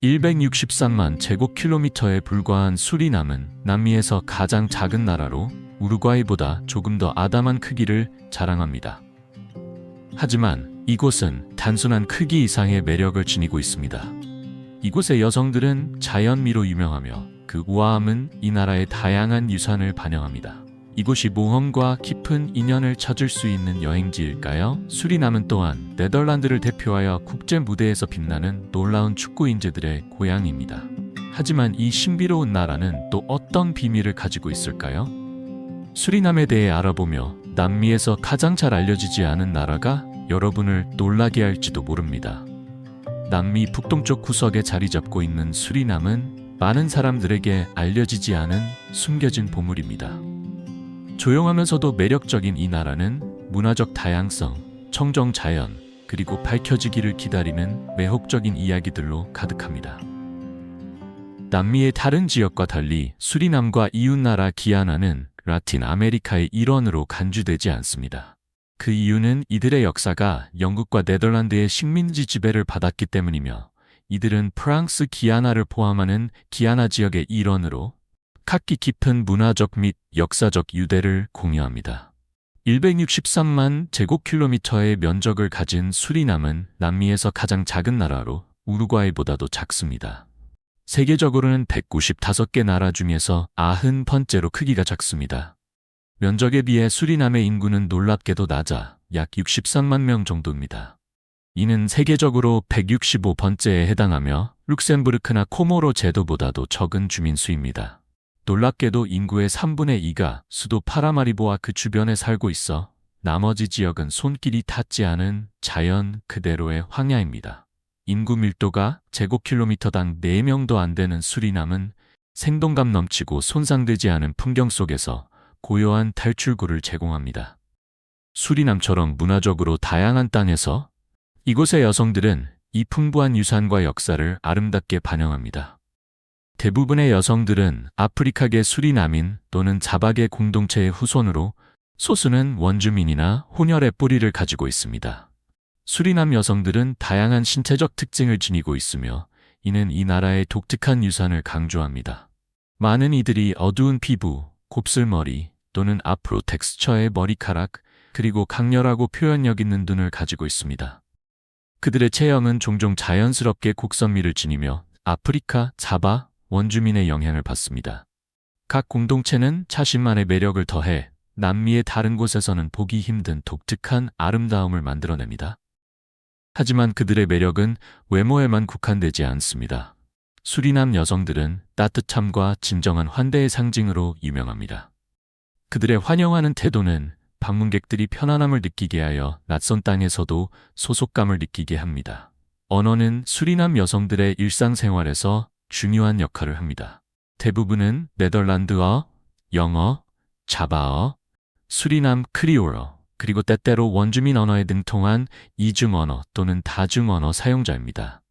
163만 제곱킬로미터에 불과한 수리남은 남미에서 가장 작은 나라로 우루과이보다 조금 더 아담한 크기를 자랑합니다. 하지만 이곳은 단순한 크기 이상의 매력을 지니고 있습니다. 이곳의 여성들은 자연미로 유명하며 그 우아함은 이 나라의 다양한 유산을 반영합니다. 이곳이 모험과 깊은 인연을 찾을 수 있는 여행지일까요? 수리남은 또한 네덜란드를 대표하여 국제 무대에서 빛나는 놀라운 축구 인재들의 고향입니다. 하지만 이 신비로운 나라는 또 어떤 비밀을 가지고 있을까요? 수리남에 대해 알아보며 남미에서 가장 잘 알려지지 않은 나라가 여러분을 놀라게 할지도 모릅니다. 남미 북동쪽 구석에 자리 잡고 있는 수리남은 많은 사람들에게 알려지지 않은 숨겨진 보물입니다. 조용하면서도 매력적인 이 나라는 문화적 다양성, 청정 자연, 그리고 밝혀지기를 기다리는 매혹적인 이야기들로 가득합니다. 남미의 다른 지역과 달리 수리남과 이웃나라 기아나는 라틴 아메리카의 일원으로 간주되지 않습니다. 그 이유는 이들의 역사가 영국과 네덜란드의 식민지 지배를 받았기 때문이며 이들은 프랑스 기아나를 포함하는 기아나 지역의 일원으로 각기 깊은 문화적 및 역사적 유대를 공유합니다. 163만 제곱킬로미터의 면적을 가진 수리남은 남미에서 가장 작은 나라로 우루과이보다도 작습니다. 세계적으로는 195개 나라 중에서 90번째로 크기가 작습니다. 면적에 비해 수리남의 인구는 놀랍게도 낮아 약 63만 명 정도입니다. 이는 세계적으로 165번째에 해당하며 룩셈부르크나 코모로 제도보다도 적은 주민 수입니다. 놀랍게도 인구의 3분의 2가 수도 파라마리보와 그 주변에 살고 있어 나머지 지역은 손길이 닿지 않은 자연 그대로의 황야입니다. 인구 밀도가 제곱킬로미터당 4명도 안 되는 수리남은 생동감 넘치고 손상되지 않은 풍경 속에서 고요한 탈출구를 제공합니다. 수리남처럼 문화적으로 다양한 땅에서 이곳의 여성들은 이 풍부한 유산과 역사를 아름답게 반영합니다. 대부분의 여성들은 아프리카계 수리남인 또는 자바계 공동체의 후손으로 소수는 원주민이나 혼혈의 뿌리를 가지고 있습니다. 수리남 여성들은 다양한 신체적 특징을 지니고 있으며 이는 이 나라의 독특한 유산을 강조합니다. 많은 이들이 어두운 피부, 곱슬머리 또는 아프로 텍스처의 머리카락 그리고 강렬하고 표현력 있는 눈을 가지고 있습니다. 그들의 체형은 종종 자연스럽게 곡선미를 지니며 아프리카, 자바, 원주민의 영향을 받습니다. 각 공동체는 자신만의 매력을 더해 남미의 다른 곳에서는 보기 힘든 독특한 아름다움을 만들어냅니다. 하지만 그들의 매력은 외모에만 국한되지 않습니다. 수리남 여성들은 따뜻함과 진정한 환대의 상징으로 유명합니다. 그들의 환영하는 태도는 방문객들이 편안함을 느끼게 하여 낯선 땅에서도 소속감을 느끼게 합니다. 언어는 수리남 여성들의 일상생활에서 중요한 역할을 합니다. 대부분은 네덜란드어, 영어, 자바어, 수리남 크리올어, 그리고 때때로 원주민 언어에 등통한 이중 언어 또는 다중 언어 사용자입니다.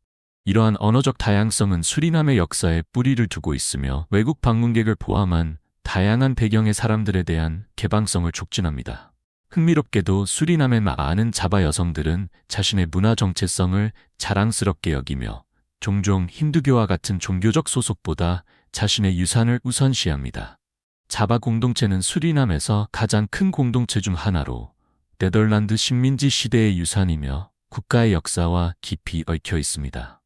이러한 언어적 다양성은 수리남의 역사에 뿌리를 두고 있으며 외국 방문객을 포함한 다양한 배경의 사람들에 대한 개방성을 촉진합니다. 흥미롭게도 수리남의 많은 자바 여성들은 자신의 문화 정체성을 자랑스럽게 여기며 종종 힌두교와 같은 종교적 소속보다 자신의 유산을 우선시합니다. 자바 공동체는 수리남에서 가장 큰 공동체 중 하나로 네덜란드 식민지 시대의 유산이며 국가의 역사와 깊이 얽혀 있습니다.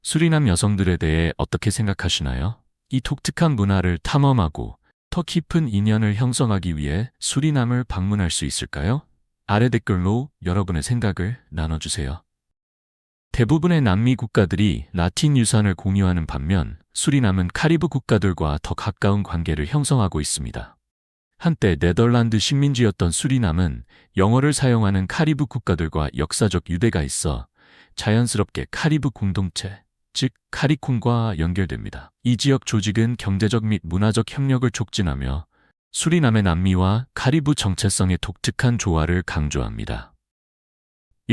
수리남 여성들에 대해 어떻게 생각하시나요? 이 독특한 문화를 탐험하고 더 깊은 인연을 형성하기 위해 수리남을 방문할 수 있을까요? 아래 댓글로 여러분의 생각을 나눠주세요. 대부분의 남미 국가들이 라틴 유산을 공유하는 반면 수리남은 카리브 국가들과 더 가까운 관계를 형성하고 있습니다. 한때 네덜란드 식민지였던 수리남은 영어를 사용하는 카리브 국가들과 역사적 유대가 있어 자연스럽게 카리브 공동체, 즉 카리콘과 연결됩니다. 이 지역 조직은 경제적 및 문화적 협력을 촉진하며 수리남의 남미와 카리브 정체성의 독특한 조화를 강조합니다.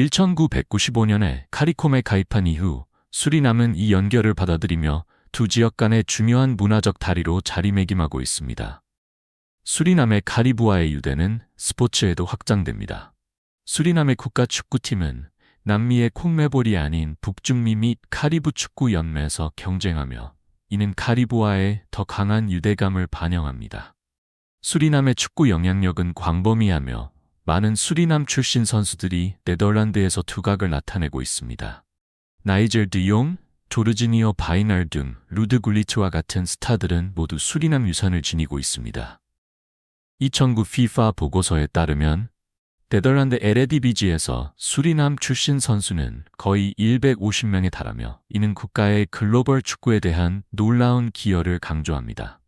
1995년에 카리콤에 가입한 이후 수리남은 이 연결을 받아들이며 두 지역 간의 중요한 문화적 다리로 자리매김하고 있습니다. 수리남의 카리브와의 유대는 스포츠에도 확장됩니다. 수리남의 국가 축구팀은 남미의 콩메볼이 아닌 북중미 및 카리브 축구 연맹에서 경쟁하며 이는 카리브와의 더 강한 유대감을 반영합니다. 수리남의 축구 영향력은 광범위하며 많은 수리남 출신 선수들이 네덜란드에서 두각을 나타내고 있습니다. 나이젤 드용, 조르지니오 바이날 등 루드 굴리츠와 같은 스타들은 모두 수리남 유산을 지니고 있습니다. 2009 FIFA 보고서에 따르면 네덜란드 에레디비지에서 수리남 출신 선수는 거의 150명에 달하며 이는 국가의 글로벌 축구에 대한 놀라운 기여를 강조합니다.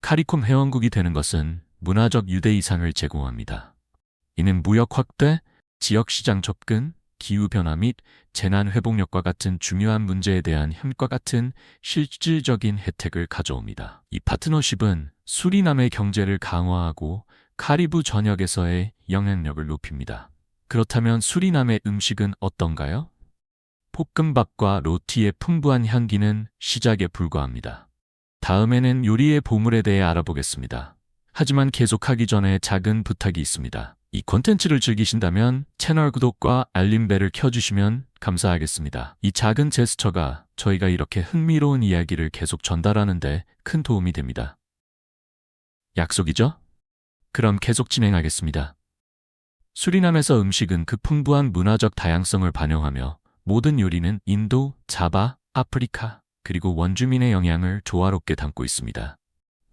카리콤 회원국이 되는 것은 문화적 유대 이상을 제공합니다. 이는 무역 확대, 지역시장 접근, 기후변화 및 재난 회복력과 같은 중요한 문제에 대한 협력과 같은 실질적인 혜택을 가져옵니다. 이 파트너십은 수리남의 경제를 강화하고 카리브 전역에서의 영향력을 높입니다. 그렇다면 수리남의 음식은 어떤가요? 볶음밥과 로티의 풍부한 향기는 시작에 불과합니다. 다음에는 요리의 보물에 대해 알아보겠습니다. 하지만 계속하기 전에 작은 부탁이 있습니다. 이 콘텐츠를 즐기신다면 채널 구독과 알림벨을 켜주시면 감사하겠습니다. 이 작은 제스처가 저희가 이렇게 흥미로운 이야기를 계속 전달하는 데 큰 도움이 됩니다. 약속이죠? 그럼 계속 진행하겠습니다. 수리남에서 음식은 그 풍부한 문화적 다양성을 반영하며 모든 요리는 인도, 자바, 아프리카, 그리고 원주민의 영향을 조화롭게 담고 있습니다.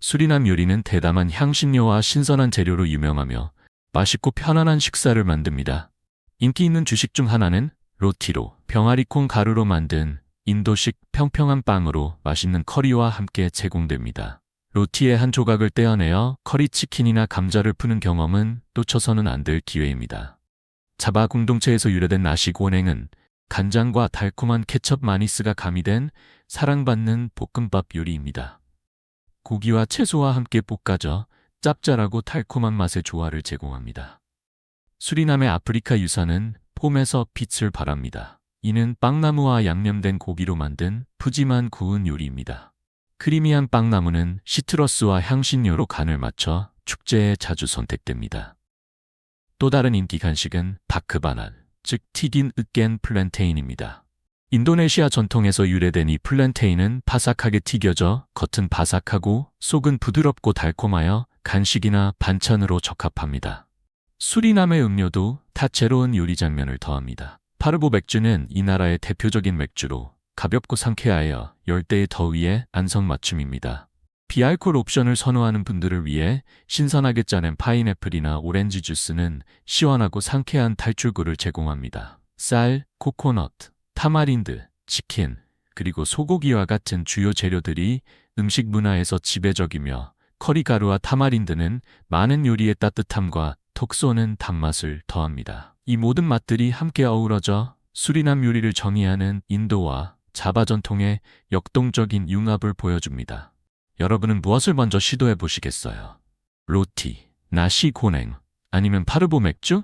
수리남 요리는 대담한 향신료와 신선한 재료로 유명하며 맛있고 편안한 식사를 만듭니다. 인기 있는 주식 중 하나는 로티로 병아리콩 가루로 만든 인도식 평평한 빵으로 맛있는 커리와 함께 제공됩니다. 로티의 한 조각을 떼어내어 커리 치킨이나 감자를 푸는 경험은 놓쳐서는 안 될 기회입니다. 자바 공동체에서 유래된 나시 고냉은 간장과 달콤한 케첩 마니스가 가미된 사랑받는 볶음밥 요리입니다. 고기와 채소와 함께 볶아져 짭짤하고 달콤한 맛의 조화를 제공합니다. 수리남의 아프리카 유산은 폼에서 빛을 발합니다. 이는 빵나무와 양념된 고기로 만든 푸짐한 구운 요리입니다. 크리미한 빵나무는 시트러스와 향신료로 간을 맞춰 축제에 자주 선택됩니다. 또 다른 인기 간식은 바크바난, 즉 튀긴 으깬 플랜테인입니다. 인도네시아 전통에서 유래된 이 플랜테인은 바삭하게 튀겨져 겉은 바삭하고 속은 부드럽고 달콤하여 간식이나 반찬으로 적합합니다. 수리남의 음료도 다채로운 요리 장면을 더합니다. 파르보 맥주는 이 나라의 대표적인 맥주로 가볍고 상쾌하여 열대의 더위에 안성맞춤입니다. 비알콜 옵션을 선호하는 분들을 위해 신선하게 짜낸 파인애플이나 오렌지 주스는 시원하고 상쾌한 탈출구를 제공합니다. 쌀, 코코넛, 타마린드, 치킨, 그리고 소고기와 같은 주요 재료들이 음식 문화에서 지배적이며 커리가루와 타마린드는 많은 요리의 따뜻함과 톡 쏘는 단맛을 더합니다. 이 모든 맛들이 함께 어우러져 수리남 요리를 정의하는 인도와 자바 전통의 역동적인 융합을 보여줍니다. 여러분은 무엇을 먼저 시도해 보시겠어요? 로티, 나시 고냉, 아니면 파르보 맥주?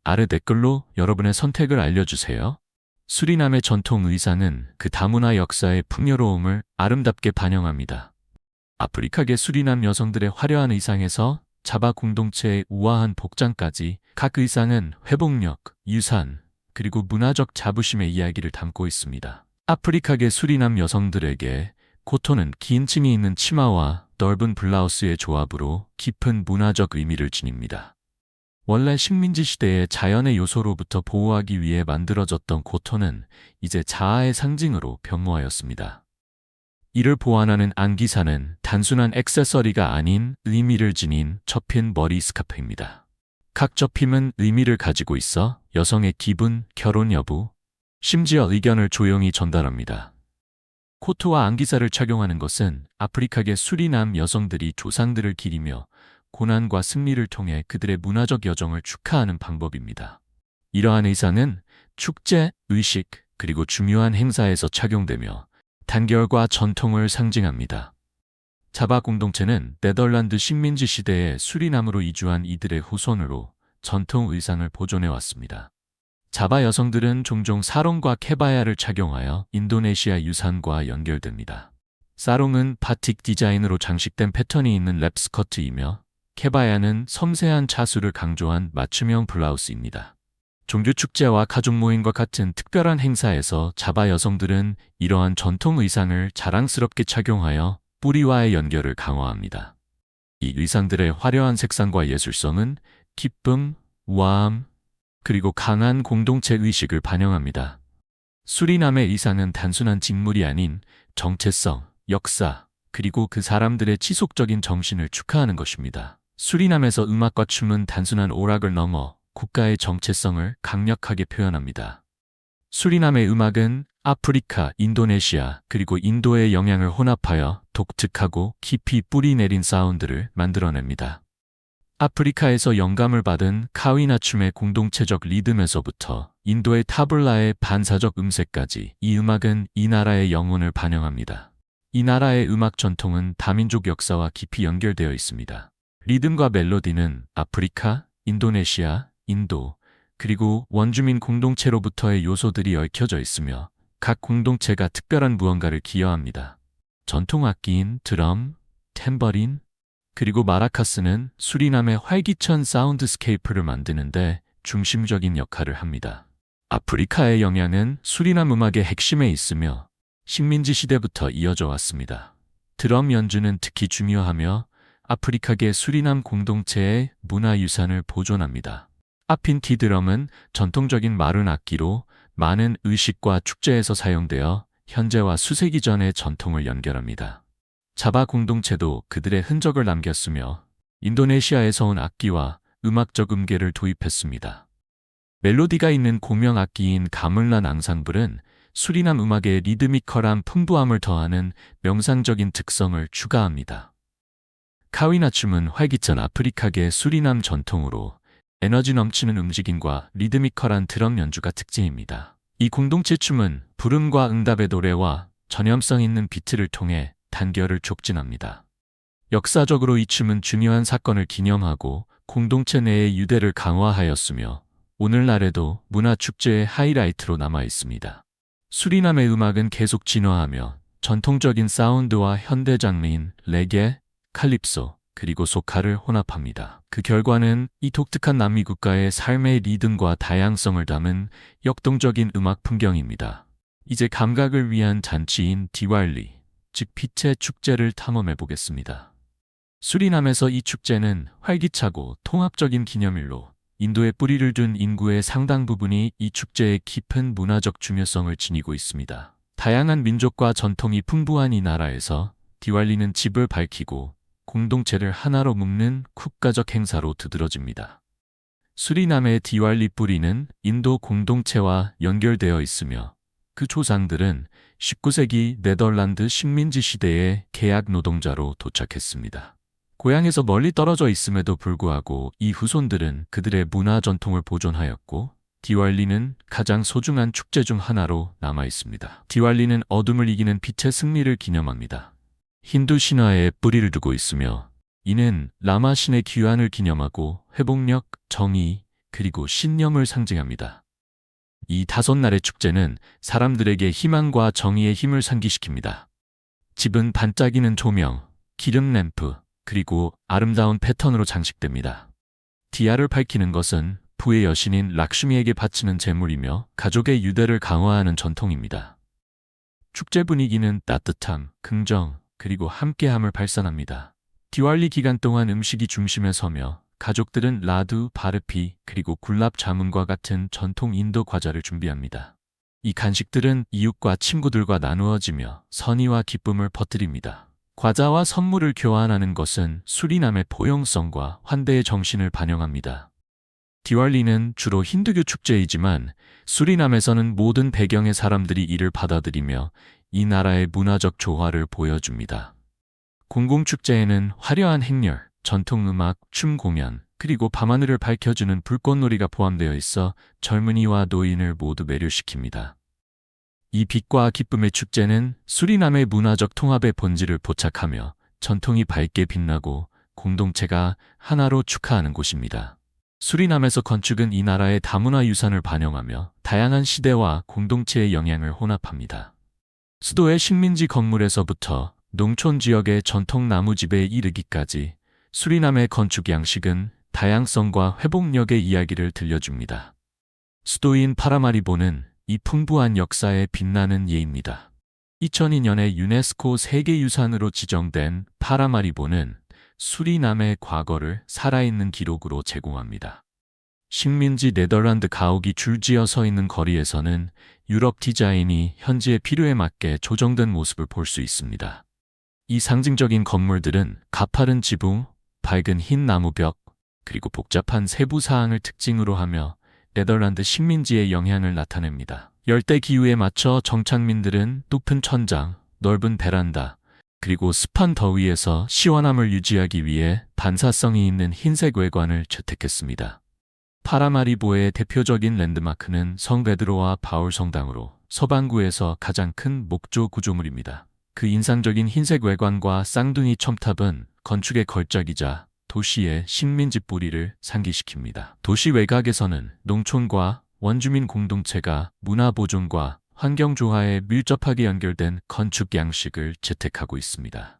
아래 댓글로 여러분의 선택을 알려주세요. 수리남의 전통 의상은 그 다문화 역사의 풍요로움을 아름답게 반영합니다. 아프리카계 수리남 여성들의 화려한 의상에서 자바 공동체의 우아한 복장까지 각 의상은 회복력, 유산, 그리고 문화적 자부심의 이야기를 담고 있습니다. 아프리카계 수리남 여성들에게 코톤은 긴 층이 있는 치마와 넓은 블라우스의 조합으로 깊은 문화적 의미를 지닙니다. 원래 식민지 시대의 자연의 요소로부터 보호하기 위해 만들어졌던 코톤은 이제 자아의 상징으로 변모하였습니다. 이를 보완하는 안기사는 단순한 액세서리가 아닌 의미를 지닌 접힌 머리 스카프입니다. 각 접힘은 의미를 가지고 있어 여성의 기분, 결혼 여부, 심지어 의견을 조용히 전달합니다. 코트와 안기사를 착용하는 것은 아프리카계 수리남 여성들이 조상들을 기리며 고난과 승리를 통해 그들의 문화적 여정을 축하하는 방법입니다. 이러한 의상은 축제, 의식, 그리고 중요한 행사에서 착용되며 단결과 전통을 상징합니다. 자바 공동체는 네덜란드 식민지 시대에 수리남으로 이주한 이들의 후손으로 전통 의상을 보존해 왔습니다. 자바 여성들은 종종 사롱과 케바야를 착용하여 인도네시아 유산과 연결됩니다. 사롱은 바틱 디자인으로 장식된 패턴이 있는 랩 스커트이며 케바야는 섬세한 자수를 강조한 맞춤형 블라우스입니다. 종교축제와 가족 모임과 같은 특별한 행사에서 자바 여성들은 이러한 전통 의상을 자랑스럽게 착용하여 뿌리와의 연결을 강화합니다. 이 의상들의 화려한 색상과 예술성은 기쁨, 우아함, 그리고 강한 공동체 의식을 반영합니다. 수리남의 의상은 단순한 직물이 아닌 정체성, 역사, 그리고 그 사람들의 지속적인 정신을 축하하는 것입니다. 수리남에서 음악과 춤은 단순한 오락을 넘어 국가의 정체성을 강력하게 표현합니다. 수리남의 음악은 아프리카, 인도네시아, 그리고 인도의 영향을 혼합하여 독특하고 깊이 뿌리 내린 사운드를 만들어냅니다. 아프리카에서 영감을 받은 카위나 춤의 공동체적 리듬에서부터 인도의 타블라의 반사적 음색까지 이 음악은 이 나라의 영혼을 반영합니다. 이 나라의 음악 전통은 다민족 역사와 깊이 연결되어 있습니다. 리듬과 멜로디는 아프리카, 인도네시아, 인도, 그리고 원주민 공동체로부터의 요소들이 얽혀져 있으며 각 공동체가 특별한 무언가를 기여합니다. 전통 악기인 드럼, 탬버린, 그리고 마라카스는 수리남의 활기찬 사운드스케이프를 만드는데 중심적인 역할을 합니다. 아프리카의 영향은 수리남 음악의 핵심에 있으며 식민지 시대부터 이어져 왔습니다. 드럼 연주는 특히 중요하며 아프리카계 수리남 공동체의 문화유산을 보존합니다. 아핀티 드럼은 전통적인 마룬 악기로 많은 의식과 축제에서 사용되어 현재와 수세기 전의 전통을 연결합니다. 자바 공동체도 그들의 흔적을 남겼으며 인도네시아에서 온 악기와 음악적 음계를 도입했습니다. 멜로디가 있는 공명 악기인 가물란 앙상블은 수리남 음악의 리드미컬한 풍부함을 더하는 명상적인 특성을 추가합니다. 카위나 춤은 활기찬 아프리카계 수리남 전통으로 에너지 넘치는 움직임과 리드미컬한 드럼 연주가 특징입니다. 이 공동체 춤은 불음과 응답의 노래와 전염성 있는 비트를 통해 단결을 촉진합니다. 역사적으로 이 춤은 중요한 사건을 기념하고 공동체 내의 유대를 강화하였으며 오늘날에도 문화축제의 하이라이트로 남아 있습니다. 수리남의 음악은 계속 진화하며 전통적인 사운드와 현대 장르인 레게, 칼립소, 그리고 소카를 혼합합니다. 그 결과는 이 독특한 남미 국가의 삶의 리듬과 다양성을 담은 역동적인 음악 풍경입니다. 이제 감각을 위한 잔치인 디왈리, 즉 빛의 축제를 탐험해 보겠습니다. 수리남에서 이 축제는 활기차고 통합적인 기념일로 인도에 뿌리를 둔 인구의 상당 부분이 이 축제의 깊은 문화적 중요성을 지니고 있습니다. 다양한 민족과 전통이 풍부한 이 나라에서 디왈리는 집을 밝히고 공동체를 하나로 묶는 국가적 행사로 두드러집니다. 수리남의 디왈리 뿌리는 인도 공동체와 연결되어 있으며 그 조상들은 19세기 네덜란드 식민지 시대의 계약 노동자로 도착했습니다. 고향에서 멀리 떨어져 있음에도 불구하고 이 후손들은 그들의 문화 전통을 보존하였고 디왈리는 가장 소중한 축제 중 하나로 남아 있습니다. 디왈리는 어둠을 이기는 빛의 승리를 기념합니다. 힌두 신화에 뿌리를 두고 있으며 이는 라마 신의 귀환을 기념하고 회복력, 정의, 그리고 신념을 상징합니다. 이 5날의 축제는 사람들에게 희망과 정의의 힘을 상기시킵니다. 집은 반짝이는 조명, 기름 램프, 그리고 아름다운 패턴으로 장식됩니다. 디아를 밝히는 것은 부의 여신인 락슈미에게 바치는 제물이며 가족의 유대를 강화하는 전통입니다. 축제 분위기는 따뜻함, 긍정, 그리고 함께함을 발산합니다. 디왈리 기간 동안 음식이 중심에 서며 가족들은 라두, 바르피, 그리고 굴랍 자문과 같은 전통 인도 과자를 준비합니다. 이 간식들은 이웃과 친구들과 나누어지며 선의와 기쁨을 퍼뜨립니다. 과자와 선물을 교환하는 것은 수리남의 포용성과 환대의 정신을 반영합니다. 디왈리는 주로 힌두교 축제이지만 수리남에서는 모든 배경의 사람들이 이를 받아들이며 이 나라의 문화적 조화를 보여줍니다. 공공축제에는 화려한 행렬, 전통음악, 춤 공연, 그리고 밤하늘을 밝혀주는 불꽃놀이가 포함되어 있어 젊은이와 노인을 모두 매료시킵니다. 이 빛과 기쁨의 축제는 수리남의 문화적 통합의 본질을 포착하며 전통이 밝게 빛나고 공동체가 하나로 축하하는 곳입니다. 수리남에서 건축은 이 나라의 다문화 유산을 반영하며 다양한 시대와 공동체의 영향을 혼합합니다. 수도의 식민지 건물에서부터 농촌 지역의 전통 나무집에 이르기까지 수리남의 건축 양식은 다양성과 회복력의 이야기를 들려줍니다. 수도인 파라마리보는 이 풍부한 역사에 빛나는 예입니다. 2002년에 유네스코 세계유산으로 지정된 파라마리보는 수리남의 과거를 살아있는 기록으로 제공합니다. 식민지 네덜란드 가옥이 줄지어 서 있는 거리에서는 유럽 디자인이 현지의 필요에 맞게 조정된 모습을 볼 수 있습니다. 이 상징적인 건물들은 가파른 지붕, 밝은 흰 나무벽, 그리고 복잡한 세부 사항을 특징으로 하며 네덜란드 식민지의 영향을 나타냅니다. 열대 기후에 맞춰 정착민들은 높은 천장, 넓은 베란다, 그리고 습한 더위에서 시원함을 유지하기 위해 반사성이 있는 흰색 외관을 채택했습니다. 파라마리보의 대표적인 랜드마크는 성 베드로와 바울 성당으로 서반구에서 가장 큰 목조 구조물입니다. 그 인상적인 흰색 외관과 쌍둥이 첨탑은 건축의 걸작이자 도시의 식민지 뿌리를 상기시킵니다. 도시 외곽에서는 농촌과 원주민 공동체가 문화 보존과 환경 조화에 밀접하게 연결된 건축 양식을 채택하고 있습니다.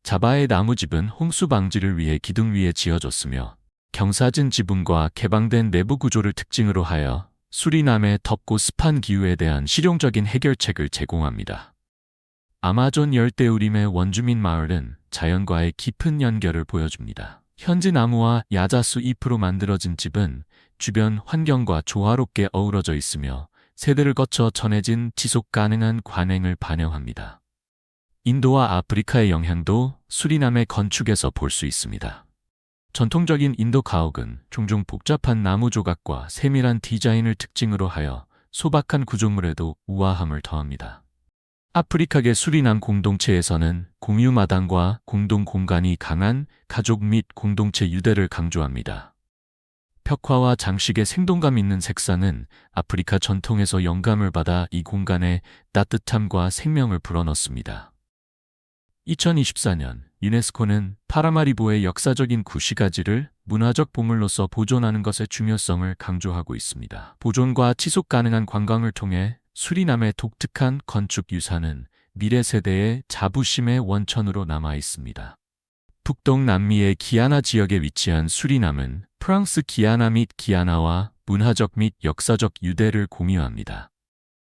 자바의 나무집은 홍수 방지를 위해 기둥 위에 지어졌으며 경사진 지붕과 개방된 내부 구조를 특징으로 하여 수리남의 덥고 습한 기후에 대한 실용적인 해결책을 제공합니다. 아마존 열대우림의 원주민 마을은 자연과의 깊은 연결을 보여줍니다. 현지 나무와 야자수 잎으로 만들어진 집은 주변 환경과 조화롭게 어우러져 있으며 세대를 거쳐 전해진 지속 가능한 관행을 반영합니다. 인도와 아프리카의 영향도 수리남의 건축에서 볼 수 있습니다. 전통적인 인도 가옥은 종종 복잡한 나무 조각과 세밀한 디자인을 특징으로 하여 소박한 구조물에도 우아함을 더합니다. 아프리카계 수리남 공동체에서는 공유 마당과 공동 공간이 강한 가족 및 공동체 유대를 강조합니다. 벽화와 장식의 생동감 있는 색상은 아프리카 전통에서 영감을 받아 이 공간에 따뜻함과 생명을 불어넣습니다. 2024년 유네스코는 파라마리보의 역사적인 구시가지를 문화적 보물로서 보존하는 것의 중요성을 강조하고 있습니다. 보존과 지속 가능한 관광을 통해 수리남의 독특한 건축 유산은 미래 세대의 자부심의 원천으로 남아 있습니다. 북동 남미의 기아나 지역에 위치한 수리남은 프랑스 기아나 및 기아나와 문화적 및 역사적 유대를 공유합니다.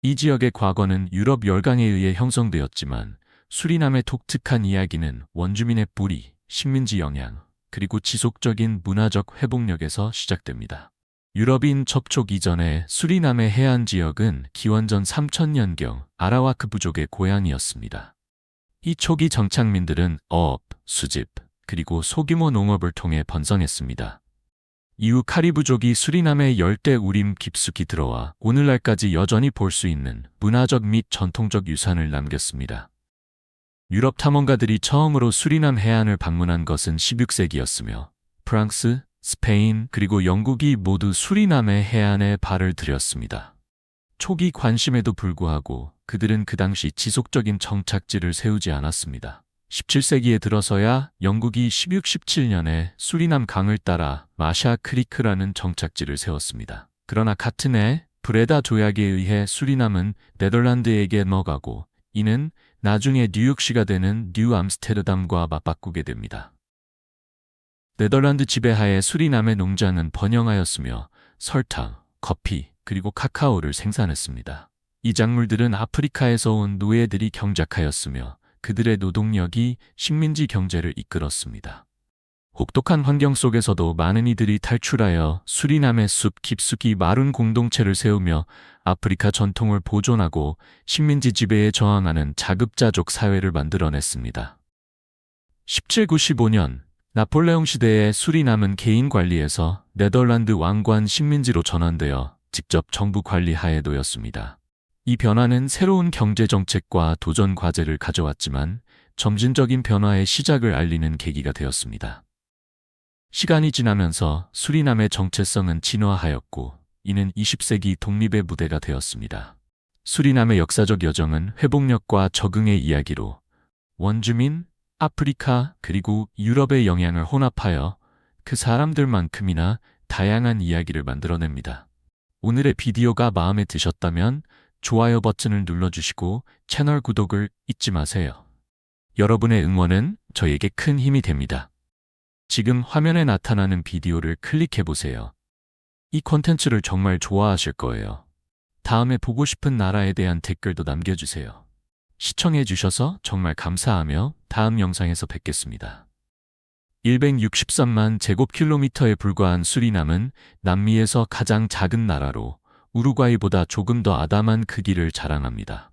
이 지역의 과거는 유럽 열강에 의해 형성되었지만 수리남의 독특한 이야기는 원주민의 뿌리, 식민지 영향, 그리고 지속적인 문화적 회복력에서 시작됩니다. 유럽인 접촉 이전에 수리남의 해안 지역은 기원전 3000년경 아라와크 부족의 고향이었습니다. 이 초기 정착민들은 어업, 수집, 그리고 소규모 농업을 통해 번성했습니다. 이후 카리브족이 수리남의 열대 우림 깊숙이 들어와 오늘날까지 여전히 볼 수 있는 문화적 및 전통적 유산을 남겼습니다. 유럽 탐험가들이 처음으로 수리남 해안을 방문한 것은 16세기였으며 프랑스, 스페인, 그리고 영국이 모두 수리남의 해안에 발을 들였습니다. 초기 관심에도 불구하고 그들은 그 당시 지속적인 정착지를 세우지 않았습니다. 17세기에 들어서야 영국이 1617년에 수리남 강을 따라 마샤 크리크라는 정착지를 세웠습니다. 그러나 같은 해 브레다 조약에 의해 수리남은 네덜란드에게 넘어가고 이는 나중에 뉴욕시가 되는 뉴 암스테르담과 맞바꾸게 됩니다. 네덜란드 지배하에 수리남의 농장은 번영하였으며 설탕, 커피, 그리고 카카오를 생산했습니다. 이 작물들은 아프리카에서 온 노예들이 경작하였으며 그들의 노동력이 식민지 경제를 이끌었습니다. 혹독한 환경 속에서도 많은 이들이 탈출하여 수리남의 숲 깊숙이 마른 공동체를 세우며 아프리카 전통을 보존하고 식민지 지배에 저항하는 자급자족 사회를 만들어냈습니다. 1795년 나폴레옹 시대에 수리남은 개인 관리에서 네덜란드 왕관 식민지로 전환되어 직접 정부 관리 하에 놓였습니다. 이 변화는 새로운 경제정책과 도전 과제를 가져왔지만 점진적인 변화의 시작을 알리는 계기가 되었습니다. 시간이 지나면서 수리남의 정체성은 진화하였고 이는 20세기 독립의 무대가 되었습니다. 수리남의 역사적 여정은 회복력과 적응의 이야기로 원주민, 아프리카 그리고 유럽의 영향을 혼합하여 그 사람들만큼이나 다양한 이야기를 만들어냅니다. 오늘의 비디오가 마음에 드셨다면 좋아요 버튼을 눌러주시고 채널 구독을 잊지 마세요. 여러분의 응원은 저에게 큰 힘이 됩니다. 지금 화면에 나타나는 비디오를 클릭해보세요. 이 콘텐츠를 정말 좋아하실 거예요. 다음에 보고 싶은 나라에 대한 댓글도 남겨주세요. 시청해주셔서 정말 감사하며 다음 영상에서 뵙겠습니다. 163만 제곱킬로미터에 불과한 수리남은 남미에서 가장 작은 나라로 우루과이보다 조금 더 아담한 크기를 자랑합니다.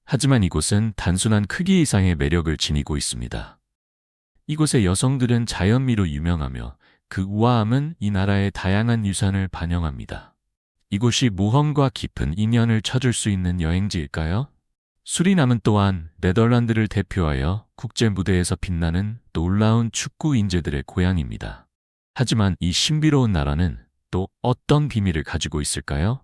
하지만 이곳은 단순한 크기 이상의 매력을 지니고 있습니다. 이곳의 여성들은 자연미로 유명하며 그 우아함은 이 나라의 다양한 유산을 반영합니다. 이곳이 모험과 깊은 인연을 찾을 수 있는 여행지일까요? 수리남은 또한 네덜란드를 대표하여 국제 무대에서 빛나는 놀라운 축구 인재들의 고향입니다. 하지만 이 신비로운 나라는 또 어떤 비밀을 가지고 있을까요?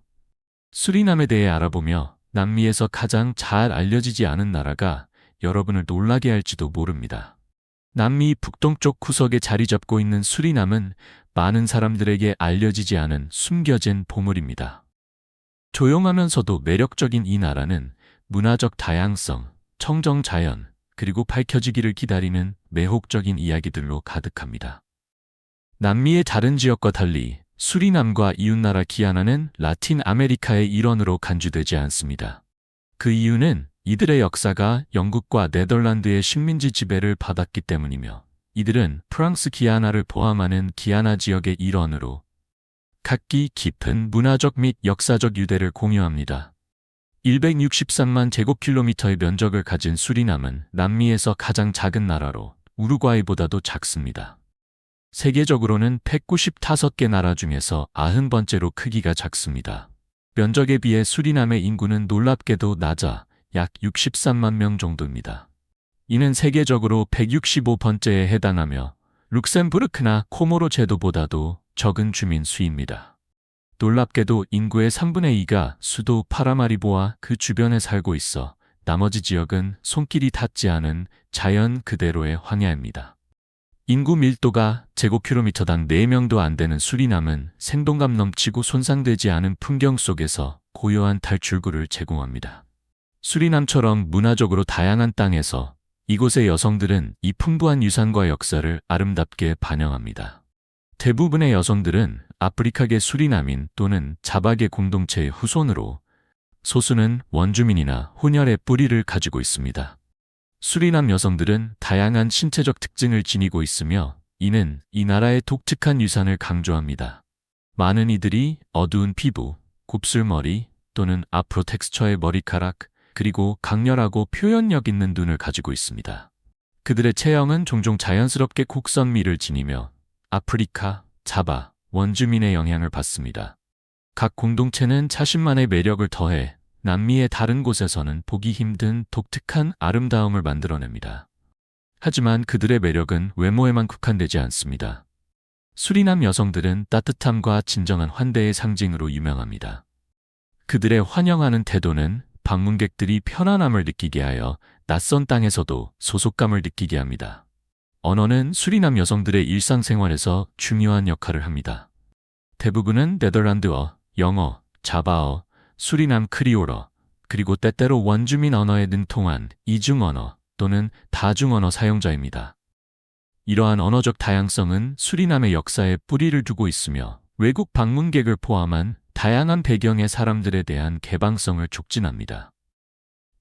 수리남에 대해 알아보며 남미에서 가장 잘 알려지지 않은 나라가 여러분을 놀라게 할지도 모릅니다. 남미 북동쪽 구석에 자리 잡고 있는 수리남은 많은 사람들에게 알려지지 않은 숨겨진 보물입니다. 조용하면서도 매력적인 이 나라는 문화적 다양성, 청정 자연, 그리고 밝혀지기를 기다리는 매혹적인 이야기들로 가득합니다. 남미의 다른 지역과 달리 수리남과 이웃나라 기아나는 라틴 아메리카의 일원으로 간주되지 않습니다. 그 이유는 이들의 역사가 영국과 네덜란드의 식민지 지배를 받았기 때문이며 이들은 프랑스 기아나를 포함하는 기아나 지역의 일원으로 각기 깊은 문화적 및 역사적 유대를 공유합니다. 163만 제곱킬로미터의 면적을 가진 수리남은 남미에서 가장 작은 나라로 우루과이보다도 작습니다. 세계적으로는 195개 나라 중에서 90번째로 크기가 작습니다. 면적에 비해 수리남의 인구는 놀랍게도 낮아 약 63만 명 정도입니다. 이는 세계적으로 165번째에 해당하며 룩셈부르크나 코모로 제도보다도 적은 주민 수입니다. 놀랍게도 인구의 3분의 2가 수도 파라마리보와 그 주변에 살고 있어 나머지 지역은 손길이 닿지 않은 자연 그대로의 황야입니다. 인구 밀도가 제곱킬로미터당 4명도 안 되는 수리남은 생동감 넘치고 손상되지 않은 풍경 속에서 고요한 탈출구를 제공합니다. 수리남처럼 문화적으로 다양한 땅에서 이곳의 여성들은 이 풍부한 유산과 역사를 아름답게 반영합니다. 대부분의 여성들은 아프리카계 수리남인 또는 자바계 공동체의 후손으로 소수는 원주민이나 혼혈의 뿌리를 가지고 있습니다. 수리남 여성들은 다양한 신체적 특징을 지니고 있으며 이는 이 나라의 독특한 유산을 강조합니다. 많은 이들이 어두운 피부, 곱슬머리 또는 아프로 텍스처의 머리카락, 그리고 강렬하고 표현력 있는 눈을 가지고 있습니다. 그들의 체형은 종종 자연스럽게 곡선미를 지니며 아프리카, 자바, 원주민의 영향을 받습니다. 각 공동체는 자신만의 매력을 더해 남미의 다른 곳에서는 보기 힘든 독특한 아름다움을 만들어냅니다. 하지만 그들의 매력은 외모에만 국한되지 않습니다. 수리남 여성들은 따뜻함과 진정한 환대의 상징으로 유명합니다. 그들의 환영하는 태도는 방문객들이 편안함을 느끼게 하여 낯선 땅에서도 소속감을 느끼게 합니다. 언어는 수리남 여성들의 일상생활에서 중요한 역할을 합니다. 대부분은 네덜란드어, 영어, 자바어, 수리남 크리올어, 그리고 때때로 원주민 언어에 능통한 이중언어 또는 다중언어 사용자입니다. 이러한 언어적 다양성은 수리남의 역사에 뿌리를 두고 있으며 외국 방문객을 포함한 다양한 배경의 사람들에 대한 개방성을 촉진합니다.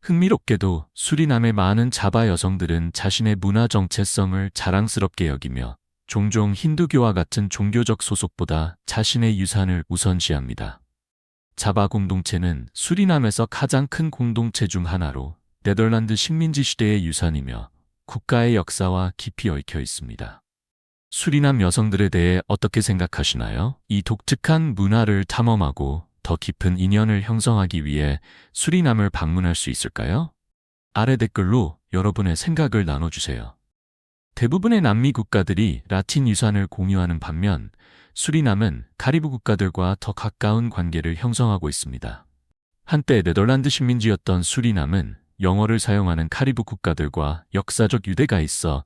흥미롭게도 수리남의 많은 자바 여성들은 자신의 문화 정체성을 자랑스럽게 여기며 종종 힌두교와 같은 종교적 소속보다 자신의 유산을 우선시합니다. 자바 공동체는 수리남에서 가장 큰 공동체 중 하나로 네덜란드 식민지 시대의 유산이며 국가의 역사와 깊이 얽혀 있습니다. 수리남 여성들에 대해 어떻게 생각하시나요? 이 독특한 문화를 탐험하고 더 깊은 인연을 형성하기 위해 수리남을 방문할 수 있을까요? 아래 댓글로 여러분의 생각을 나눠주세요. 대부분의 남미 국가들이 라틴 유산을 공유하는 반면 수리남은 카리브 국가들과 더 가까운 관계를 형성하고 있습니다. 한때 네덜란드 식민지였던 수리남은 영어를 사용하는 카리브 국가들과 역사적 유대가 있어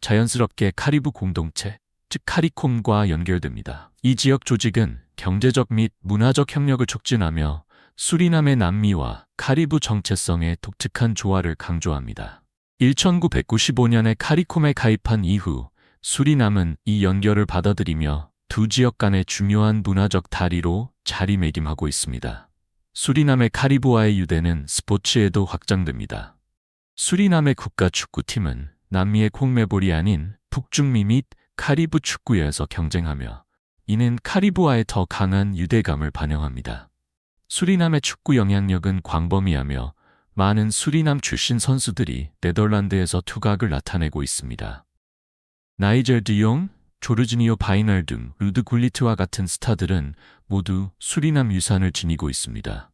자연스럽게 카리브 공동체, 즉 카리콤과 연결됩니다. 이 지역 조직은 경제적 및 문화적 협력을 촉진하며 수리남의 남미와 카리브 정체성의 독특한 조화를 강조합니다. 1995년에 카리콤에 가입한 이후 수리남은 이 연결을 받아들이며 두 지역 간의 중요한 문화적 다리로 자리매김하고 있습니다. 수리남의 카리브와의 유대는 스포츠에도 확장됩니다. 수리남의 국가축구팀은 남미의 콩메볼이 아닌 북중미 및 카리브 축구에서 경쟁하며 이는 카리브와의 더 강한 유대감을 반영합니다. 수리남의 축구 영향력은 광범위하며 많은 수리남 출신 선수들이 네덜란드에서 투각을 나타내고 있습니다. 나이젤 드용, 조르지니오 바이널 등 루드 굴리트와 같은 스타들은 모두 수리남 유산을 지니고 있습니다.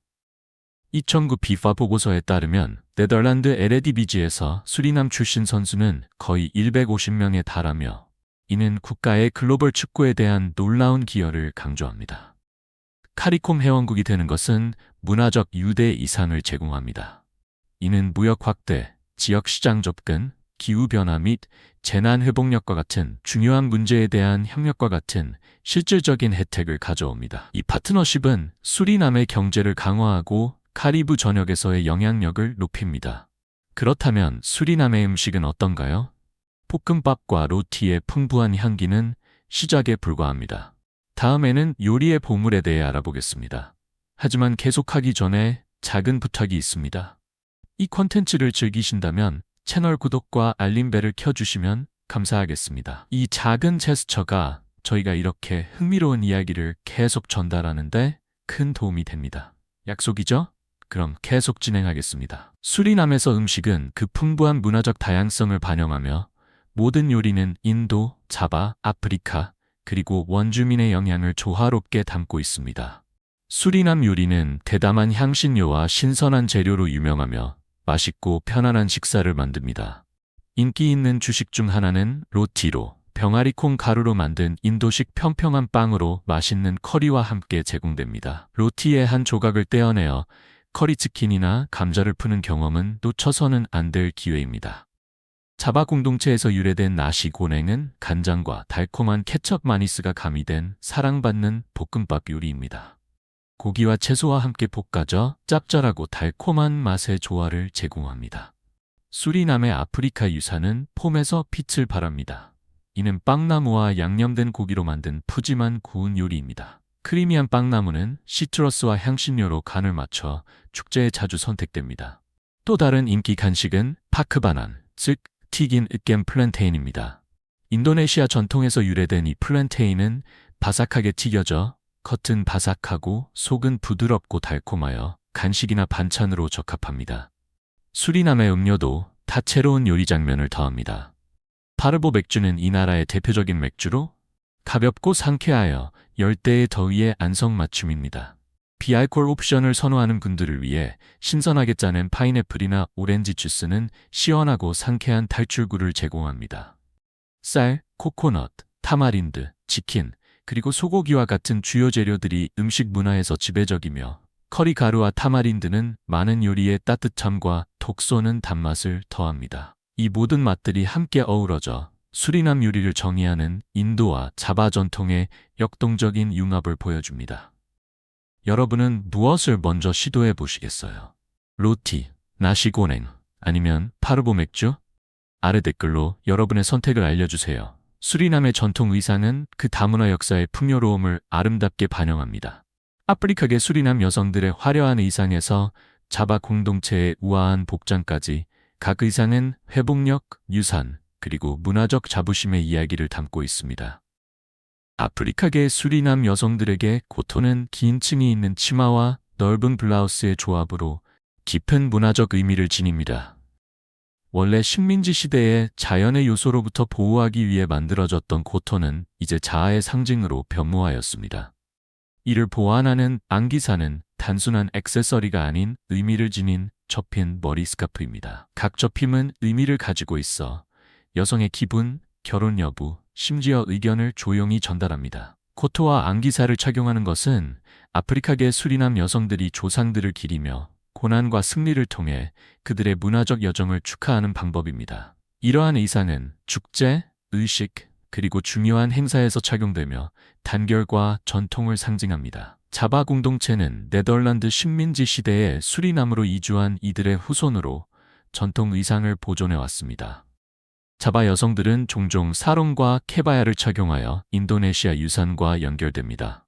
2009 비파 보고서에 따르면 네덜란드 에레디비지에서 수리남 출신 선수는 거의 150명에 달하며 이는 국가의 글로벌 축구에 대한 놀라운 기여를 강조합니다. 카리콤 회원국이 되는 것은 문화적 유대 이상을 제공합니다. 이는 무역 확대, 지역 시장 접근, 기후변화 및 재난 회복력과 같은 중요한 문제에 대한 협력과 같은 실질적인 혜택을 가져옵니다. 이 파트너십은 수리남의 경제를 강화하고 카리브 전역에서의 영향력을 높입니다. 그렇다면 수리남의 음식은 어떤가요? 볶음밥과 로티의 풍부한 향기는 시작에 불과합니다. 다음에는 요리의 보물에 대해 알아보겠습니다. 하지만 계속하기 전에 작은 부탁이 있습니다. 이 콘텐츠를 즐기신다면 채널 구독과 알림벨을 켜주시면 감사하겠습니다. 이 작은 제스처가 저희가 이렇게 흥미로운 이야기를 계속 전달하는데 큰 도움이 됩니다. 약속이죠? 그럼 계속 진행하겠습니다. 수리남에서 음식은 그 풍부한 문화적 다양성을 반영하며 모든 요리는 인도, 자바, 아프리카, 그리고 원주민의 영향을 조화롭게 담고 있습니다. 수리남 요리는 대담한 향신료와 신선한 재료로 유명하며 맛있고 편안한 식사를 만듭니다. 인기 있는 주식 중 하나는 로티로, 병아리콩 가루로 만든 인도식 평평한 빵으로 맛있는 커리와 함께 제공됩니다. 로티의 한 조각을 떼어내어 커리 치킨이나 감자를 푸는 경험은 놓쳐서는 안 될 기회입니다. 자바 공동체에서 유래된 나시 고랭은 간장과 달콤한 케첩 마니스가 가미된 사랑받는 볶음밥 요리입니다. 고기와 채소와 함께 볶아져 짭짤하고 달콤한 맛의 조화를 제공합니다. 수리남의 아프리카 유산은 폼에서 빛을 발합니다. 이는 빵나무와 양념된 고기로 만든 푸짐한 구운 요리입니다. 크리미한 빵나무는 시트러스와 향신료로 간을 맞춰 축제에 자주 선택됩니다. 또 다른 인기 간식은 파크바난, 즉 튀긴 으깸 플랜테인입니다. 인도네시아 전통에서 유래된 이 플랜테인은 바삭하게 튀겨져 겉은 바삭하고 속은 부드럽고 달콤하여 간식이나 반찬으로 적합합니다. 수리남의 음료도 다채로운 요리 장면을 더합니다. 파르보 맥주는 이 나라의 대표적인 맥주로 가볍고 상쾌하여 열대의 더위에 안성맞춤입니다. 비알콜 옵션을 선호하는 분들을 위해 신선하게 짜낸 파인애플이나 오렌지 주스는 시원하고 상쾌한 탈출구를 제공합니다. 쌀, 코코넛, 타마린드, 치킨, 그리고 소고기와 같은 주요 재료들이 음식 문화에서 지배적이며 커리 가루와 타마린드는 많은 요리의 따뜻함과 톡 쏘는 단맛을 더합니다. 이 모든 맛들이 함께 어우러져 수리남 요리를 정의하는 인도와 자바 전통의 역동적인 융합을 보여줍니다. 여러분은 무엇을 먼저 시도해 보시겠어요? 로티, 나시고랭, 아니면 파르보 맥주? 아래 댓글로 여러분의 선택을 알려주세요. 수리남의 전통 의상은 그 다문화 역사의 풍요로움을 아름답게 반영합니다. 아프리카계 수리남 여성들의 화려한 의상에서 자바 공동체의 우아한 복장까지 각 의상은 회복력, 유산, 그리고 문화적 자부심의 이야기를 담고 있습니다. 아프리카계 수리남 여성들에게 코톤은 긴 층이 있는 치마와 넓은 블라우스의 조합으로 깊은 문화적 의미를 지닙니다. 원래 식민지 시대에 자연의 요소로부터 보호하기 위해 만들어졌던 코톤은 이제 자아의 상징으로 변모하였습니다. 이를 보완하는 안기사는 단순한 액세서리가 아닌 의미를 지닌 접힌 머리 스카프입니다. 각 접힘은 의미를 가지고 있어 여성의 기분, 결혼 여부, 심지어 의견을 조용히 전달합니다. 코트와 안기사를 착용하는 것은 아프리카계 수리남 여성들이 조상들을 기리며 고난과 승리를 통해 그들의 문화적 여정을 축하하는 방법입니다. 이러한 의상은 축제, 의식, 그리고 중요한 행사에서 착용되며 단결과 전통을 상징합니다. 자바 공동체는 네덜란드 식민지 시대에 수리남으로 이주한 이들의 후손으로 전통 의상을 보존해 왔습니다. 자바 여성들은 종종 사롱과 케바야를 착용하여 인도네시아 유산과 연결됩니다.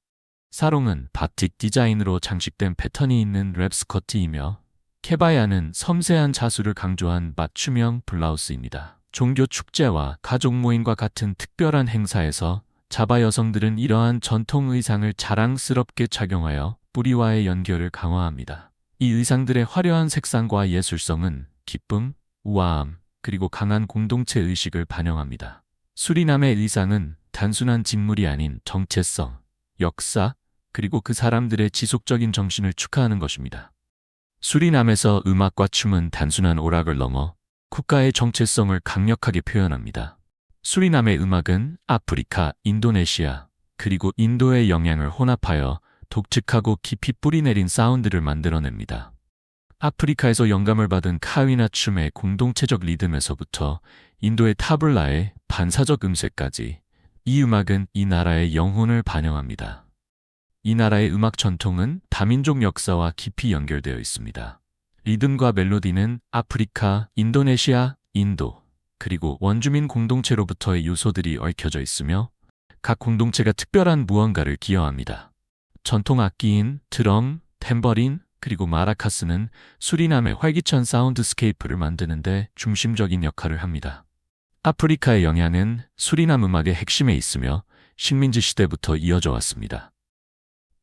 사롱은 바틱 디자인으로 장식된 패턴이 있는 랩 스커트이며 케바야는 섬세한 자수를 강조한 맞춤형 블라우스입니다. 종교 축제와 가족 모임과 같은 특별한 행사에서 자바 여성들은 이러한 전통 의상을 자랑스럽게 착용하여 뿌리와의 연결을 강화합니다. 이 의상들의 화려한 색상과 예술성은 기쁨, 우아함, 그리고 강한 공동체 의식을 반영합니다. 수리남의 의상은 단순한 직물이 아닌 정체성, 역사, 그리고 그 사람들의 지속적인 정신을 축하하는 것입니다. 수리남에서 음악과 춤은 단순한 오락을 넘어 국가의 정체성을 강력하게 표현합니다. 수리남의 음악은 아프리카, 인도네시아, 그리고 인도의 영향을 혼합하여 독특하고 깊이 뿌리내린 사운드를 만들어냅니다. 아프리카에서 영감을 받은 카위나 춤의 공동체적 리듬에서부터 인도의 타블라의 반사적 음색까지 이 음악은 이 나라의 영혼을 반영합니다. 이 나라의 음악 전통은 다민족 역사와 깊이 연결되어 있습니다. 리듬과 멜로디는 아프리카, 인도네시아, 인도, 그리고 원주민 공동체로부터의 요소들이 얽혀져 있으며 각 공동체가 특별한 무언가를 기여합니다. 전통 악기인 드럼, 탬버린, 그리고 마라카스는 수리남의 활기찬 사운드스케이프를 만드는데 중심적인 역할을 합니다. 아프리카의 영향은 수리남 음악의 핵심에 있으며 식민지 시대부터 이어져 왔습니다.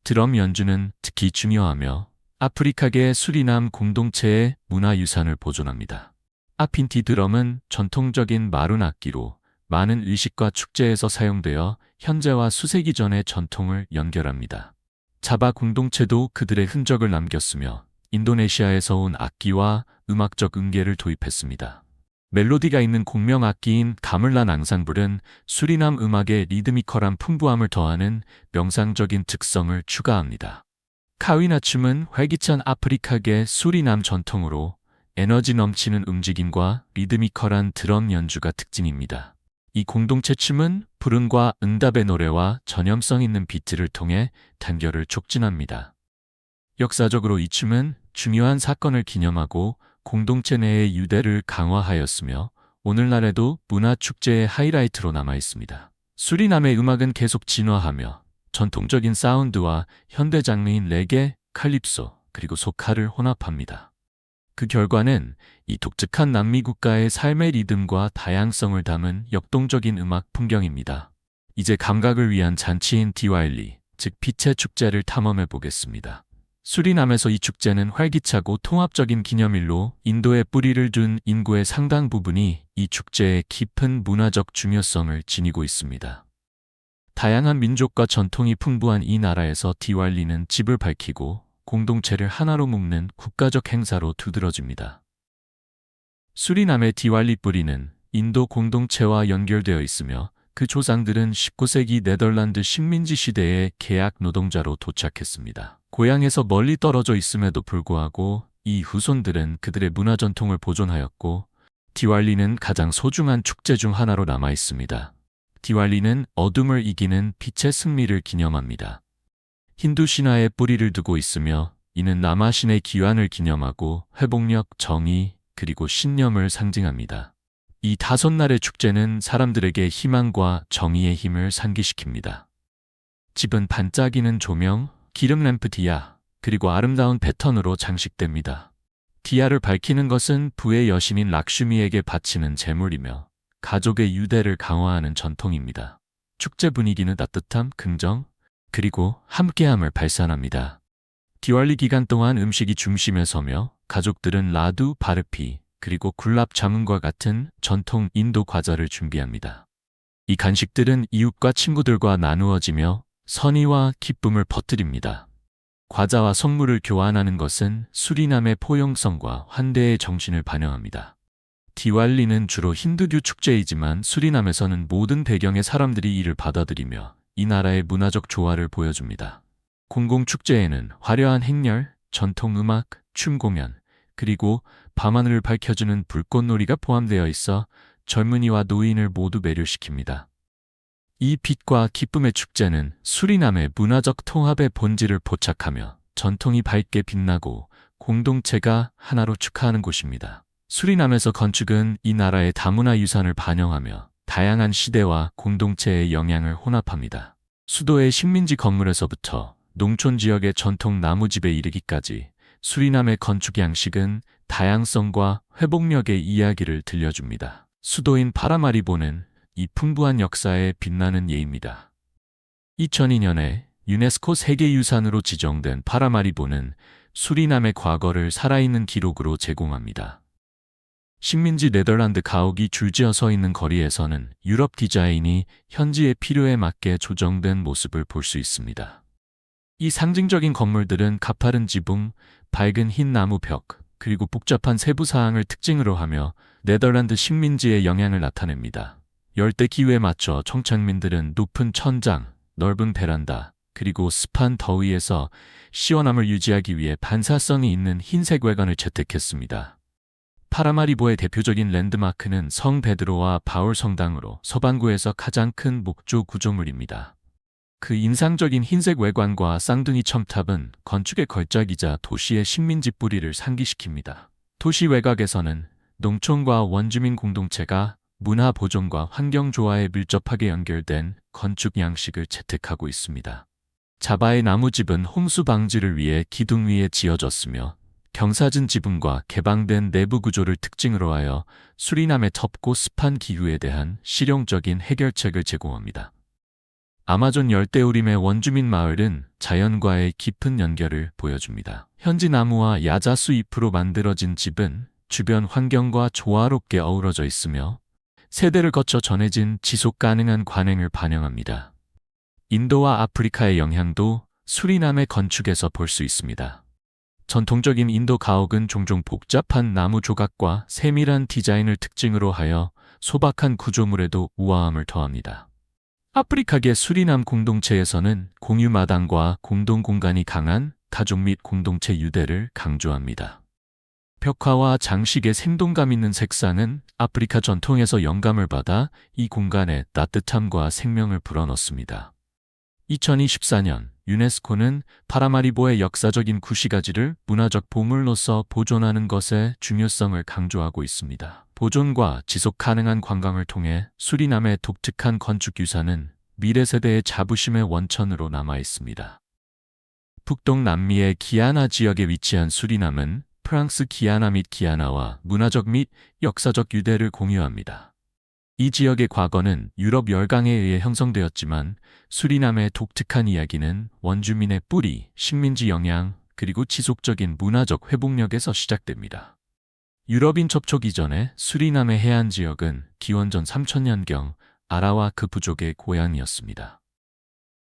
드럼 연주는 특히 중요하며 아프리카계 수리남 공동체의 문화유산을 보존합니다. 아핀티 드럼은 전통적인 마룬 악기로 많은 의식과 축제에서 사용되어 현재와 수세기 전의 전통을 연결합니다. 자바 공동체도 그들의 흔적을 남겼으며 인도네시아에서 온 악기와 음악적 음계를 도입했습니다. 멜로디가 있는 공명 악기인 가물란 앙상블은 수리남 음악의 리드미컬한 풍부함을 더하는 명상적인 특성을 추가합니다. 카위나 춤은 활기찬 아프리카계 수리남 전통으로 에너지 넘치는 움직임과 리드미컬한 드럼 연주가 특징입니다. 이 공동체 춤은 불응과 응답의 노래와 전염성 있는 비트를 통해 단결을 촉진합니다. 역사적으로 이 춤은 중요한 사건을 기념하고 공동체 내의 유대를 강화하였으며 오늘날에도 문화축제의 하이라이트로 남아있습니다. 수리남의 음악은 계속 진화하며 전통적인 사운드와 현대 장르인 레게, 칼립소, 그리고 소카를 혼합합니다. 그 결과는 이 독특한 남미 국가의 삶의 리듬과 다양성을 담은 역동적인 음악 풍경입니다. 이제 감각을 위한 잔치인 디와일리, 즉 빛의 축제를 탐험해 보겠습니다. 수리남에서 이 축제는 활기차고 통합적인 기념일로 인도에 뿌리를 둔 인구의 상당 부분이 이 축제의 깊은 문화적 중요성을 지니고 있습니다. 다양한 민족과 전통이 풍부한 이 나라에서 디왈리는 집을 밝히고 공동체를 하나로 묶는 국가적 행사로 두드러집니다. 수리남의 디왈리 뿌리는 인도 공동체와 연결되어 있으며 그 조상들은 19세기 네덜란드 식민지 시대의 계약 노동자로 도착했습니다. 고향에서 멀리 떨어져 있음에도 불구하고 이 후손들은 그들의 문화 전통을 보존하였고 디왈리는 가장 소중한 축제 중 하나로 남아 있습니다. 디왈리는 어둠을 이기는 빛의 승리를 기념합니다. 힌두 신화에 뿌리를 두고 있으며 이는 남아신의 기환을 기념하고 회복력, 정의, 그리고 신념을 상징합니다. 이 5날의 축제는 사람들에게 희망과 정의의 힘을 상기시킵니다. 집은 반짝이는 조명, 기름 램프 디아, 그리고 아름다운 패턴으로 장식됩니다. 디아를 밝히는 것은 부의 여신인 락슈미에게 바치는 제물이며 가족의 유대를 강화하는 전통입니다. 축제 분위기는 따뜻함, 긍정, 그리고 함께함을 발산합니다. 디왈리 기간 동안 음식이 중심에 서며 가족들은 라두, 바르피, 그리고 굴랍 자문과 같은 전통 인도 과자를 준비합니다. 이 간식들은 이웃과 친구들과 나누어지며 선의와 기쁨을 퍼뜨립니다. 과자와 선물을 교환하는 것은 수리남의 포용성과 환대의 정신을 반영합니다. 디왈리는 주로 힌두교 축제이지만 수리남에서는 모든 배경의 사람들이 이를 받아들이며 이 나라의 문화적 조화를 보여줍니다. 공공축제에는 화려한 행렬, 전통 음악, 춤 공연, 그리고 밤하늘을 밝혀주는 불꽃놀이가 포함되어 있어 젊은이와 노인을 모두 매료시킵니다. 이 빛과 기쁨의 축제는 수리남의 문화적 통합의 본질을 포착하며 전통이 밝게 빛나고 공동체가 하나로 축하하는 곳입니다. 수리남에서 건축은 이 나라의 다문화 유산을 반영하며 다양한 시대와 공동체의 영향을 혼합합니다. 수도의 식민지 건물에서부터 농촌 지역의 전통 나무집에 이르기까지 수리남의 건축 양식은 다양성과 회복력의 이야기를 들려줍니다. 수도인 파라마리보는 이 풍부한 역사에 빛나는 예입니다. 2002년에 유네스코 세계유산으로 지정된 파라마리보는 수리남의 과거를 살아있는 기록으로 제공합니다. 식민지 네덜란드 가옥이 줄지어 서 있는 거리에서는 유럽 디자인이 현지의 필요에 맞게 조정된 모습을 볼 수 있습니다. 이 상징적인 건물들은 가파른 지붕, 밝은 흰 나무 벽, 그리고 복잡한 세부 사항을 특징으로 하며 네덜란드 식민지의 영향을 나타냅니다. 열대 기후에 맞춰 청착민들은 높은 천장, 넓은 베란다, 그리고 습한 더위에서 시원함을 유지하기 위해 반사성이 있는 흰색 외관을 채택했습니다. 파라마리보의 대표적인 랜드마크는 성 베드로와 바울 성당으로 서반구에서 가장 큰 목조 구조물입니다. 그 인상적인 흰색 외관과 쌍둥이 첨탑은 건축의 걸작이자 도시의 식민지 뿌리를 상기시킵니다. 도시 외곽에서는 농촌과 원주민 공동체가 문화 보존과 환경 조화에 밀접하게 연결된 건축 양식을 채택하고 있습니다. 자바의 나무집은 홍수 방지를 위해 기둥 위에 지어졌으며 경사진 지붕과 개방된 내부 구조를 특징으로 하여 수리남의 덥고 습한 기후에 대한 실용적인 해결책을 제공합니다. 아마존 열대우림의 원주민 마을은 자연과의 깊은 연결을 보여줍니다. 현지 나무와 야자수 잎으로 만들어진 집은 주변 환경과 조화롭게 어우러져 있으며 세대를 거쳐 전해진 지속 가능한 관행을 반영합니다. 인도와 아프리카의 영향도 수리남의 건축에서 볼 수 있습니다. 전통적인 인도 가옥은 종종 복잡한 나무 조각과 세밀한 디자인을 특징으로 하여 소박한 구조물에도 우아함을 더합니다. 아프리카계 수리남 공동체에서는 공유 마당과 공동 공간이 강한 가족 및 공동체 유대를 강조합니다. 벽화와 장식의 생동감 있는 색상은 아프리카 전통에서 영감을 받아 이 공간에 따뜻함과 생명을 불어넣습니다. 2024년 유네스코는 파라마리보의 역사적인 구시가지를 문화적 보물로서 보존하는 것의 중요성을 강조하고 있습니다. 보존과 지속 가능한 관광을 통해 수리남의 독특한 건축 유산은 미래 세대의 자부심의 원천으로 남아 있습니다. 북동 남미의 기아나 지역에 위치한 수리남은 프랑스 기아나 및 기아나와 문화적 및 역사적 유대를 공유합니다. 이 지역의 과거는 유럽 열강에 의해 형성되었지만 수리남의 독특한 이야기는 원주민의 뿌리, 식민지 영향, 그리고 지속적인 문화적 회복력에서 시작됩니다. 유럽인 접촉 이전에 수리남의 해안 지역은 기원전 3000년경 아라와 그 부족의 고향이었습니다.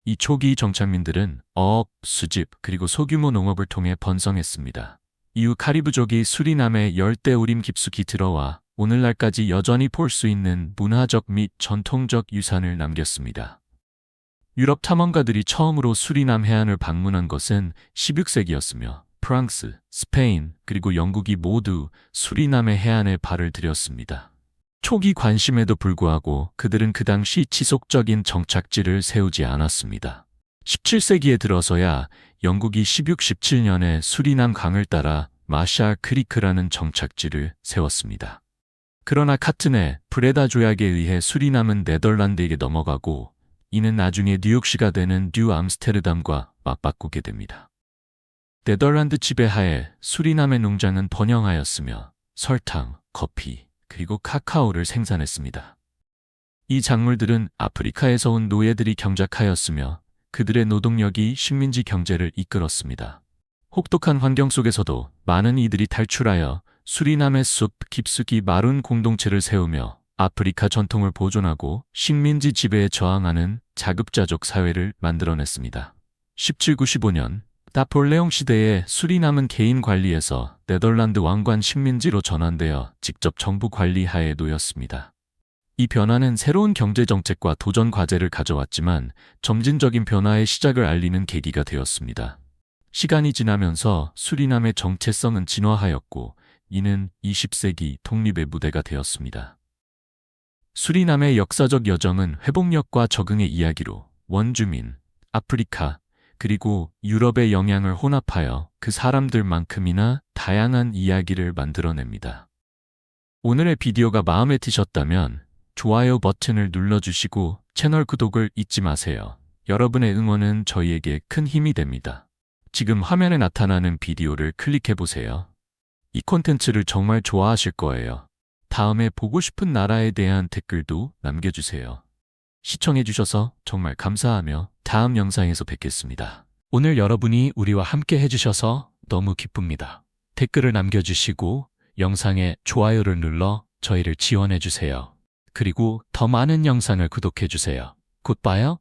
이 초기 정착민들은 어업, 수집, 그리고 소규모 농업을 통해 번성했습니다. 이후 카리브족이 수리남의 열대우림 깊숙이 들어와 오늘날까지 여전히 볼 수 있는 문화적 및 전통적 유산을 남겼습니다. 유럽 탐험가들이 처음으로 수리남 해안을 방문한 것은 16세기였으며 프랑스, 스페인, 그리고 영국이 모두 수리남의 해안에 발을 들였습니다. 초기 관심에도 불구하고 그들은 그 당시 지속적인 정착지를 세우지 않았습니다. 17세기에 들어서야 영국이 1617년에 수리남 강을 따라 마샬 크리크라는 정착지를 세웠습니다. 그러나 카튼의 브레다 조약에 의해 수리남은 네덜란드에게 넘어가고 이는 나중에 뉴욕시가 되는 뉴 암스테르담과 맞바꾸게 됩니다. 네덜란드 지배하에 수리남의 농장은 번영하였으며 설탕, 커피, 그리고 카카오를 생산했습니다. 이 작물들은 아프리카에서 온 노예들이 경작하였으며 그들의 노동력이 식민지 경제를 이끌었습니다. 혹독한 환경 속에서도 많은 이들이 탈출하여 수리남의 숲 깊숙이 마룬 공동체를 세우며 아프리카 전통을 보존하고 식민지 지배에 저항하는 자급자족 사회를 만들어냈습니다. 1795년 나폴레옹 시대에 수리남은 개인 관리에서 네덜란드 왕관 식민지로 전환되어 직접 정부 관리 하에 놓였습니다. 이 변화는 새로운 경제정책과 도전 과제를 가져왔지만 점진적인 변화의 시작을 알리는 계기가 되었습니다. 시간이 지나면서 수리남의 정체성은 진화하였고 이는 20세기 독립의 무대가 되었습니다. 수리남의 역사적 여정은 회복력과 적응의 이야기로 원주민, 아프리카, 그리고 유럽의 영향을 혼합하여 그 사람들만큼이나 다양한 이야기를 만들어냅니다. 오늘의 비디오가 마음에 드셨다면 좋아요 버튼을 눌러주시고 채널 구독을 잊지 마세요. 여러분의 응원은 저희에게 큰 힘이 됩니다. 지금 화면에 나타나는 비디오를 클릭해보세요. 이 콘텐츠를 정말 좋아하실 거예요. 다음에 보고 싶은 나라에 대한 댓글도 남겨주세요. 시청해주셔서 정말 감사하며 다음 영상에서 뵙겠습니다. 오늘 여러분이 우리와 함께 해주셔서 너무 기쁩니다. 댓글을 남겨주시고 영상에 좋아요를 눌러 저희를 지원해주세요. 그리고 더 많은 영상을 구독해주세요. 곧 봐요.